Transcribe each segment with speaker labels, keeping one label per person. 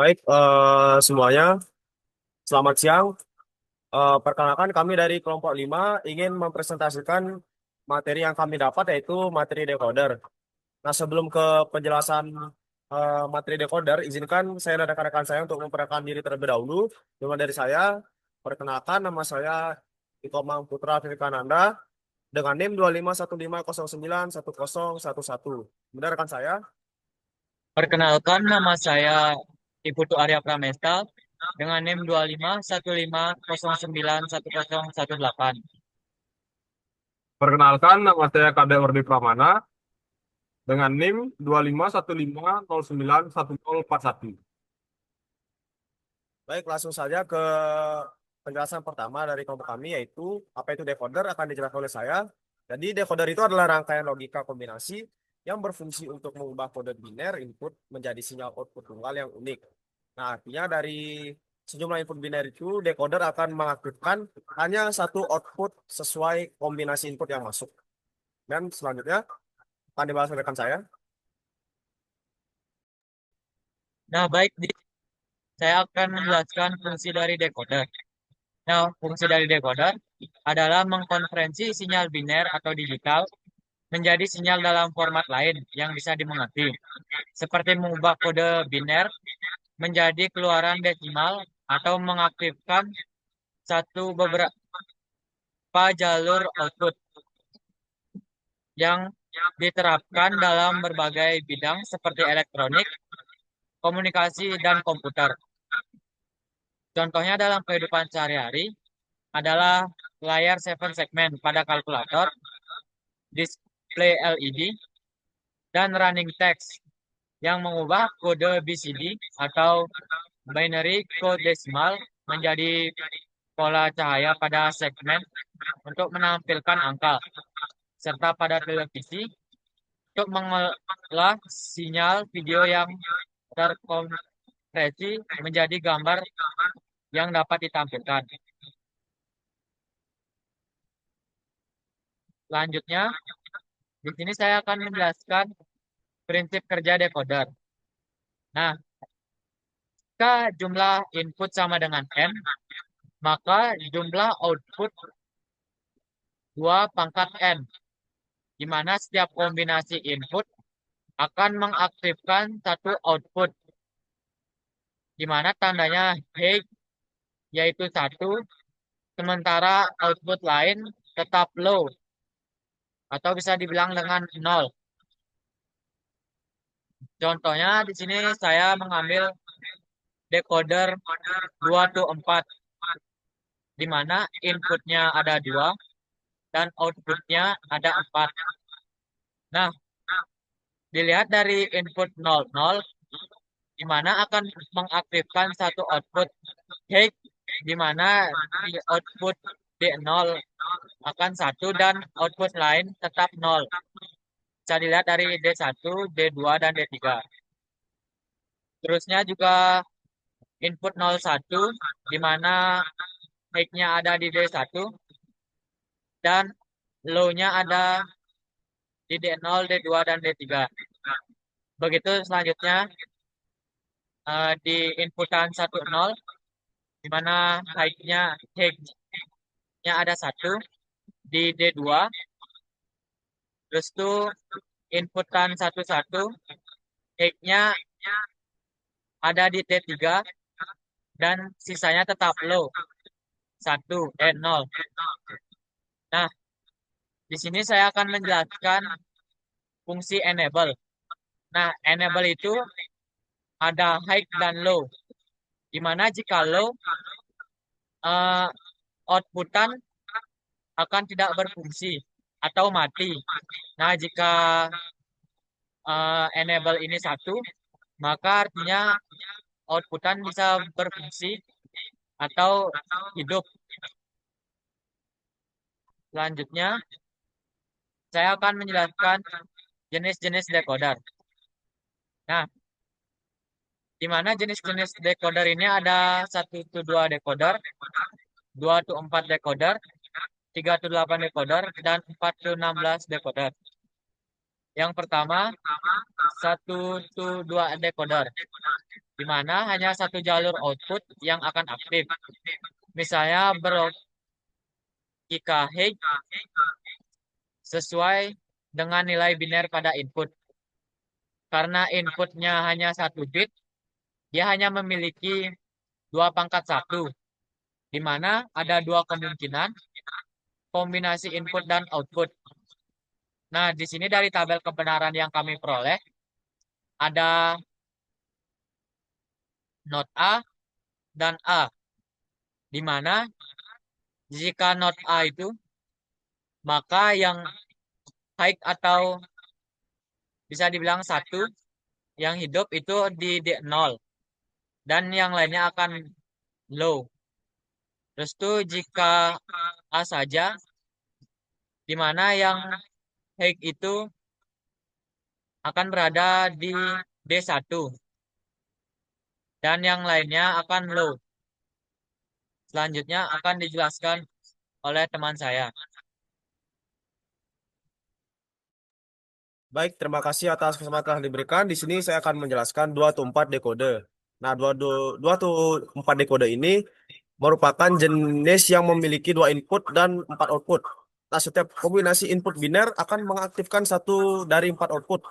Speaker 1: Baik, semuanya, selamat siang. Perkenalkan kami dari kelompok 5 ingin mempresentasikan materi yang kami dapat yaitu materi decoder. Nah, sebelum ke penjelasan materi decoder, izinkan saya dan rekan-rekan saya untuk memperkenalkan diri terlebih dahulu. Dimulai dari saya, perkenalkan nama saya Ikomang Putra Vivekananda dengan NIM 25150910111. Kemudian rekan saya,
Speaker 2: Perkenalkan, nama saya Iputu Arya Pramesta dengan NIM 2515091018.
Speaker 3: Perkenalkan, nama saya Kade Ordi Pramana dengan NIM 25150911041.
Speaker 1: baik langsung saja ke penjelasan pertama dari kelompok kami yaitu apa itu decoder akan dijelaskan oleh saya. Jadi decoder itu adalah rangkaian logika kombinasi yang berfungsi untuk mengubah kode biner input menjadi sinyal output tunggal yang unik. Nah, artinya dari sejumlah input biner itu decoder akan mengaktifkan hanya satu output sesuai kombinasi input yang masuk. Dan selanjutnya akan dibahas oleh rekan saya.
Speaker 2: Nah, baik, saya akan menjelaskan fungsi dari decoder. Nah, fungsi dari decoder adalah mengkonferensi sinyal biner atau digital menjadi sinyal dalam format lain yang bisa dimengerti, seperti mengubah kode biner menjadi keluaran desimal atau mengaktifkan satu beberapa jalur output yang diterapkan dalam berbagai bidang seperti elektronik, komunikasi, dan komputer. Contohnya dalam kehidupan sehari-hari adalah layar 7 segmen pada kalkulator, display LED, dan running text yang mengubah kode BCD atau binary code decimal menjadi pola cahaya pada segmen untuk menampilkan angka, serta pada televisi untuk mengolah sinyal video yang terkompresi menjadi gambar yang dapat ditampilkan. Selanjutnya, di sini saya akan menjelaskan prinsip kerja decoder. Nah, jika jumlah input sama dengan N, maka jumlah output 2 pangkat N, di mana setiap kombinasi input akan mengaktifkan satu output, di mana tandanya high, yaitu 1, sementara output lain tetap low, atau bisa dibilang dengan 0. Contohnya di sini saya mengambil decoder 2 to 4, di mana inputnya ada 2 dan outputnya ada 4. Nah, dilihat dari input 00, di mana akan mengaktifkan satu output hash, di mana di output D0 akan 1 dan output lain tetap 0. Bisa dilihat dari D1, D2, dan D3. Terusnya juga input 01, di mana high-nya ada di D1 dan low-nya ada di D0, D2, dan D3. Begitu selanjutnya di inputan 10, di mana high-nya ada 1 di D2, terus tuh inputan 11, high-nya ada di D3 dan sisanya tetap low, 1, 0. Nah, di sini saya akan menjelaskan fungsi enable. Nah, enable itu ada high dan low, di mana jika low, eh, outputan akan tidak berfungsi atau mati. Nah, jika enable ini 1, maka artinya outputan bisa berfungsi atau hidup. Selanjutnya, saya akan menjelaskan jenis-jenis decoder. Nah, di mana jenis-jenis decoder ini ada 1 to 2 decoder, 2 to 4 decoder, 3 to 8 decoder, dan 4 to 16 decoder. Yang pertama, 1 to 2 decoder. di mana hanya satu jalur output yang akan aktif. Misalnya jika hex sesuai dengan nilai biner pada input. Karena inputnya hanya satu bit, dia hanya memiliki 2 pangkat 1, di mana ada 2 kemungkinan kombinasi input dan output. Nah, di sini dari tabel kebenaran yang kami peroleh, ada not A dan A, di mana jika not A itu, maka yang high atau bisa dibilang 1, yang hidup itu di D0, dan yang lainnya akan low. Terus tuh jika A saja, di mana yang high itu akan berada di D1, dan yang lainnya akan low. Selanjutnya akan dijelaskan oleh teman saya.
Speaker 1: Baik, terima kasih atas kesempatan yang diberikan. Di sini saya akan menjelaskan 2 atau 4 dekode. Nah, 2 atau 4 dekode ini merupakan jenis yang memiliki 2 input dan 4 output. Nah, setiap kombinasi input biner akan mengaktifkan satu dari 4 output.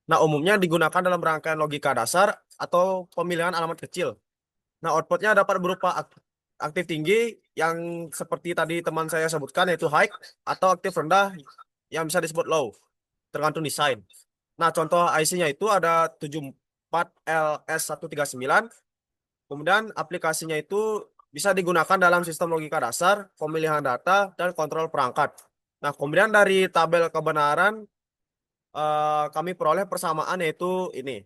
Speaker 1: Nah, umumnya digunakan dalam rangkaian logika dasar atau pemilihan alamat kecil. Nah, outputnya dapat berupa aktif tinggi yang seperti tadi teman saya sebutkan yaitu high, atau aktif rendah yang bisa disebut low, tergantung desain. Nah, contoh IC-nya itu ada 74LS139. Kemudian aplikasinya itu bisa digunakan dalam sistem logika dasar, pemilihan data, dan kontrol perangkat. Nah, kemudian dari tabel kebenaran kami peroleh persamaan yaitu ini.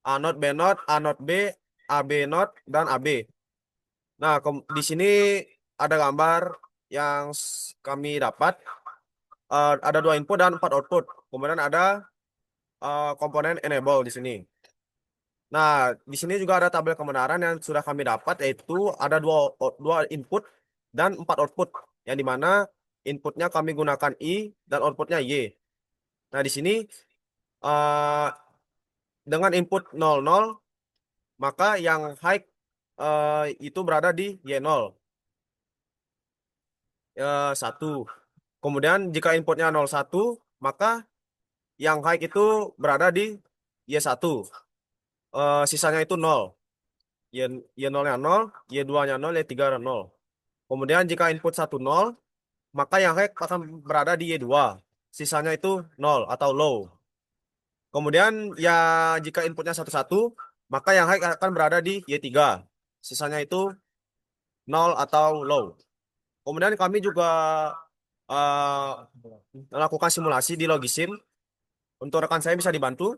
Speaker 1: A not B not, A not B, AB not, dan AB. Nah, di sini ada gambar yang kami dapat. Ada 2 input dan 4 output. Kemudian ada komponen enable di sini. Nah, di sini juga ada tabel kebenaran yang sudah kami dapat, yaitu ada dua input dan 4 output, yang dimana inputnya kami gunakan I dan outputnya Y. Nah, di sini eh, dengan input 00, maka yang high itu berada di Y0, 1. Kemudian jika inputnya 01, maka yang high itu berada di Y1. Sisanya itu 0. Y, Y0-nya 0, Y2-nya 0, Y3-nya 0. Kemudian jika input 10, maka yang high akan berada di Y2. Sisanya itu 0 atau low. Kemudian ya jika inputnya 11, maka yang high akan berada di Y3. Sisanya itu 0 atau low. Kemudian kami juga eh, melakukan simulasi di Logisim. Untuk rekan saya bisa dibantu.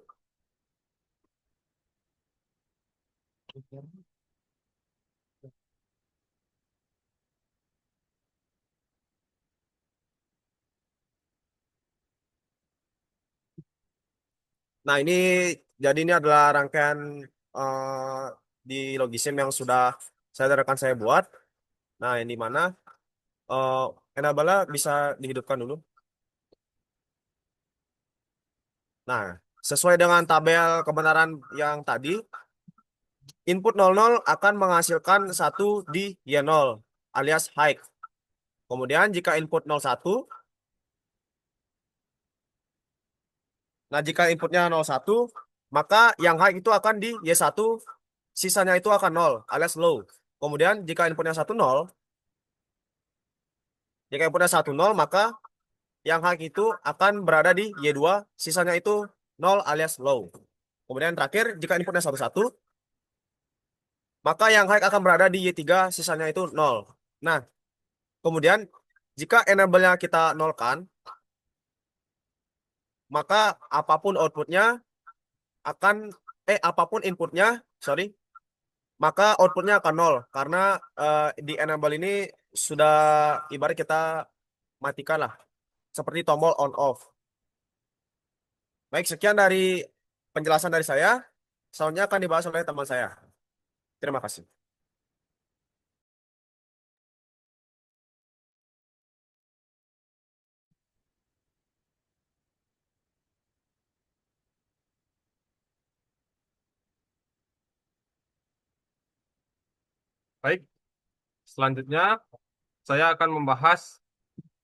Speaker 1: Nah, jadi ini adalah rangkaian eh, di Logisim yang sudah saya dan rekan saya buat. Nah, yang di mana eh enable bisa dihidupkan dulu. Nah, sesuai dengan tabel kebenaran yang tadi, input 00 akan menghasilkan 1 di Y0 alias high. Kemudian jika input 01, nah jika inputnya 01, maka yang high itu akan di Y1, sisanya itu akan 0 alias low. Kemudian jika inputnya 10, maka yang high itu akan berada di Y2, sisanya itu 0 alias low. Kemudian terakhir, jika inputnya 11, maka yang high akan berada di Y3, sisanya itu 0. Nah, kemudian jika enable-nya kita nolkan, maka apapun outputnya akan, apapun inputnya, sorry, maka outputnya akan 0. Karena di enable ini sudah ibarat kita matikan lah, seperti tombol on off. Baik, sekian dari penjelasan dari saya. Selanjutnya akan dibahas oleh teman saya. Terima kasih.
Speaker 3: Baik, selanjutnya saya akan membahas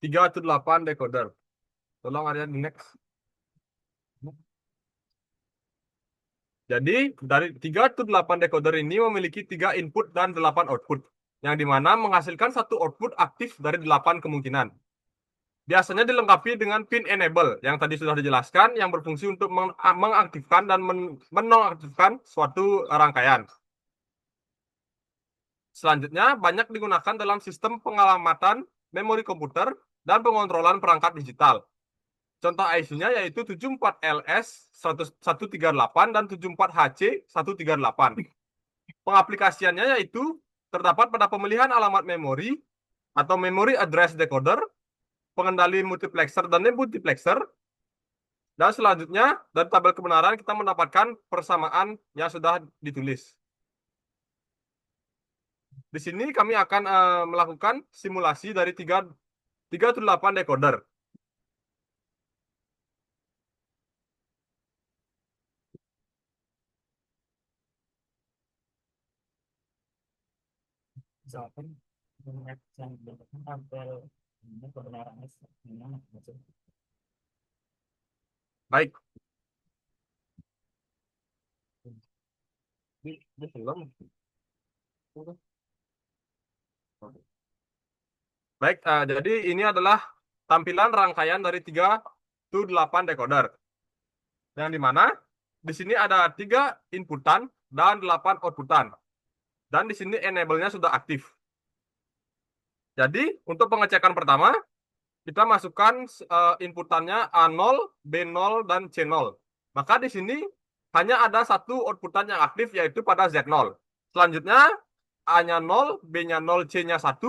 Speaker 3: 3 to 8 decoder. Tolong Arya di next. Jadi dari 3 to 8 decoder ini memiliki 3 input dan 8 output, yang dimana menghasilkan satu output aktif dari 8 kemungkinan. Biasanya dilengkapi dengan pin enable yang tadi sudah dijelaskan, yang berfungsi untuk mengaktifkan dan menonaktifkan suatu rangkaian. Selanjutnya banyak digunakan dalam sistem pengalamatan memori komputer dan pengontrolan perangkat digital. Contoh IC-nya yaitu 74LS138 dan 74HC138. Pengaplikasiannya yaitu terdapat pada pemilihan alamat memori atau memory address decoder, pengendali multiplexer dan demultiplexer. Dan selanjutnya dari tabel kebenaran kita mendapatkan persamaan yang sudah ditulis. Di sini kami akan melakukan simulasi dari 3 to 8 decoder. Baik. Baik, jadi ini adalah tampilan rangkaian dari 3 to 8 decoder. Yang dimana di sini ada 3 inputan dan 8 outputan. Dan di sini enable-nya sudah aktif. Jadi untuk pengecekan pertama, kita masukkan inputannya A0, B0, dan C0. Maka di sini hanya ada satu outputan yang aktif, yaitu pada Z0. Selanjutnya A-nya 0, B-nya 0, C-nya 1.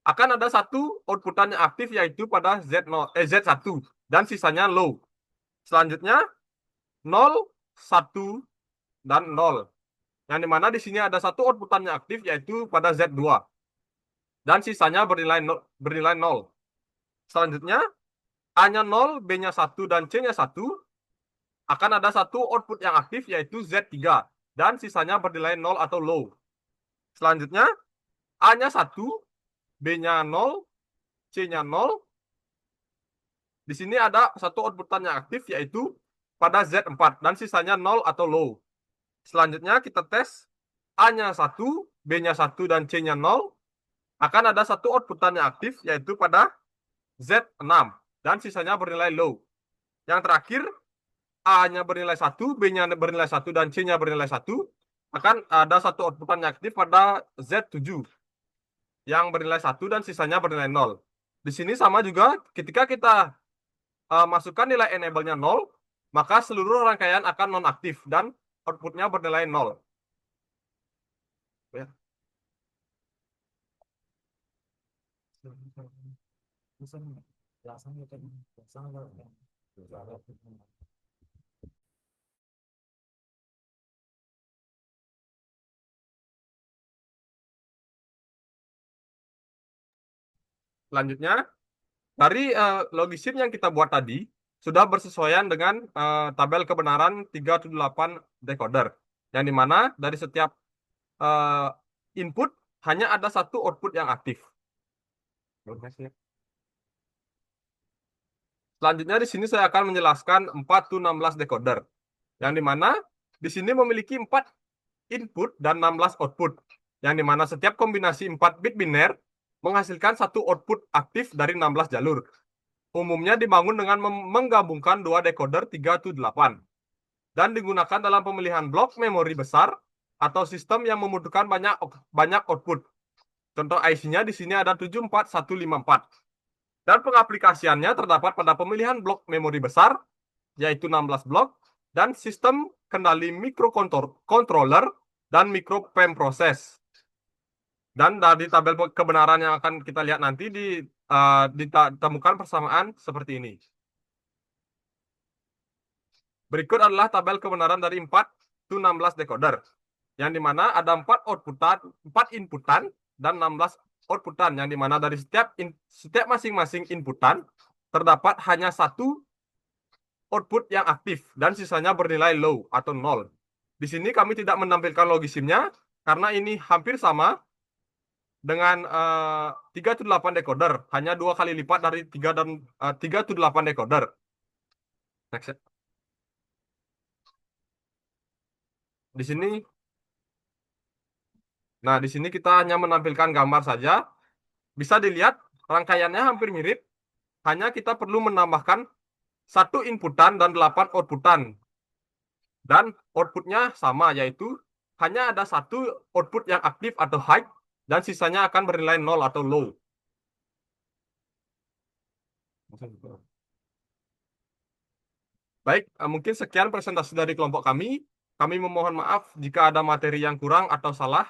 Speaker 3: Akan ada satu outputan yang aktif, yaitu pada Z1. Dan sisanya low. Selanjutnya 0, 1, dan 0. Yang dimana di sini ada satu outputan yang aktif, yaitu pada Z2. Dan sisanya bernilai 0. Selanjutnya A-nya 0, B-nya 1, dan C-nya 1. Akan ada satu output yang aktif, yaitu Z3. Dan sisanya bernilai 0 atau low. Selanjutnya A-nya 1, B-nya 0, C-nya 0. Di sini ada satu outputan yang aktif, yaitu pada Z4. Dan sisanya 0 atau low. Selanjutnya kita tes A-nya 1, B-nya 1, dan C-nya 0. Akan ada satu outputan yang aktif, yaitu pada Z6. Dan sisanya bernilai low. Yang terakhir, A-nya bernilai 1, B-nya bernilai 1, dan C-nya bernilai 1. Akan ada satu outputan yang aktif pada Z7. Yang bernilai 1 dan sisanya bernilai 0. Di sini sama juga, ketika kita masukkan nilai enable-nya 0, maka seluruh rangkaian akan nonaktif dan outputnya bernilai 0. Ya. Selanjutnya, dari logisim yang kita buat tadi, sudah bersesuaian dengan tabel kebenaran 3 to 8 decoder. Yang dimana dari setiap input hanya ada satu output yang aktif. Selanjutnya di sini saya akan menjelaskan 4 to 16 decoder. Yang dimana di sini memiliki 4 input dan 16 output. Yang dimana setiap kombinasi 4 bit biner menghasilkan satu output aktif dari 16 jalur. Umumnya dibangun dengan menggabungkan 2 decoder 3 to 8. Dan digunakan dalam pemilihan blok memori besar atau sistem yang membutuhkan banyak output. Contoh IC-nya di sini ada 74154. Dan pengaplikasiannya terdapat pada pemilihan blok memori besar, yaitu 16 blok, dan sistem kendali microcontroller dan micropem proses. Dan dari tabel kebenaran yang akan kita lihat nanti ditemukan persamaan seperti ini. Berikut adalah tabel kebenaran dari 4 to 16 decoder, yang dimana ada 4 inputan dan 16 outputan, yang dimana dari setiap masing-masing inputan terdapat hanya satu output yang aktif dan sisanya bernilai low atau 0. Di sini kami tidak menampilkan logisimnya karena ini hampir sama dengan 3 to 8 decoder, hanya 2 kali lipat dari 3 to 8 decoder. Next ya. Di sini, nah di sini kita hanya menampilkan gambar saja. Bisa dilihat rangkaiannya hampir mirip, hanya kita perlu menambahkan 1 inputan dan 8 outputan. Dan outputnya sama, yaitu hanya ada 1 output yang aktif atau high, dan sisanya akan bernilai 0 atau low. Baik, mungkin sekian presentasi dari kelompok kami. Kami memohon maaf jika ada materi yang kurang atau salah,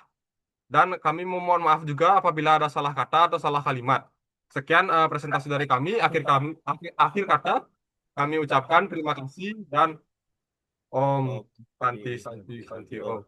Speaker 3: dan kami memohon maaf juga apabila ada salah kata atau salah kalimat. Sekian presentasi dari kami. Akhir kata kami ucapkan terima kasih dan Om Santi Santi Santi Om.